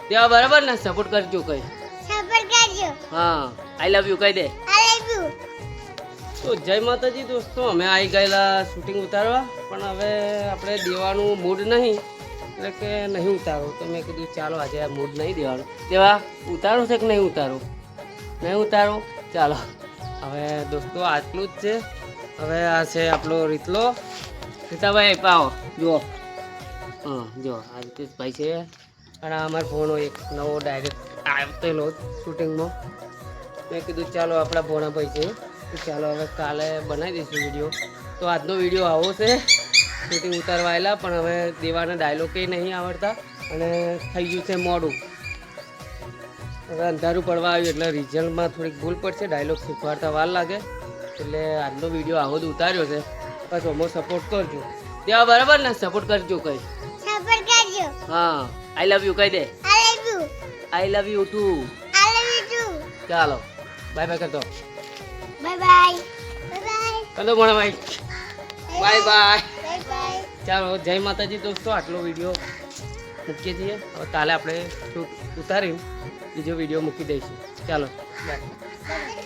દેવા બરાબર ને સપોર્ટ કરજો કઈ સપોર્ટ કરજો. હા આઈ લવ યુ કહી દે. I love you. તો જય માતાજી દોસ્તો, અમે આવી ગયેલા શૂટિંગ ઉતારવા, પણ હવે આપણે દેવાનું મૂડ નહીં, એટલે કે નહીં ઉતારો. તો મેં કીધું ચાલો આજે આ મૂડ નહીં દેવાનું. દેવા ઉતારો છે કે નહીં ઉતારો? નહીં ઉતારો, ચાલો. હવે દોસ્તો આટલું જ છે. હવે આ છે આપણો રીતલો. રીતાભાઈ પાવો જુઓ. હા જો આ રીતેશભાઈ છે, અને આ અમારો ભોણો એક નવો ડાયરેક્ટ આવતેલો શૂટિંગમાં. મેં કીધું ચાલો આપણા ભોણાભાઈ છે, તો ચાલો હવે કાલે બનાવી દઈશું વિડીયો. તો આજનો વિડીયો આવો છે, શૂટિંગ ઉતારવા આવેલા, પણ હવે દેવાના ડાયલોગ કંઈ નહીં આવડતા અને થઈ ગયું છે મોડું. હવે અંધારું પડવા આવ્યું એટલે રિઝલ્ટમાં થોડીક ભૂલ પડશે, ડાયલોગ શીખવાડતા વાર લાગે, એટલે આજનો વિડીયો આવો જ ઉતાર્યો છે. બસ અમો સપોર્ટ કરજો. દેવા બરાબર ને સપોર્ટ કરજો કઈ. સપોર્ટ કરજો. હા આઈ લવ યુ કહી દે. I love you. I love you too. I love you too. ચાલો બાય બાય કરતો. Bye bye. Bye bye. કરતો ભણાભાઈ. Bye bye. Bye bye. ચાલો જય માતાજી દોસ્તો, આટલો વિડીયો મૂકીએ છીએ. હવે કાલે આપણે શૂટ ઉતારીને બીજો વિડીયો મૂકી દઈશું. ચાલો બાય.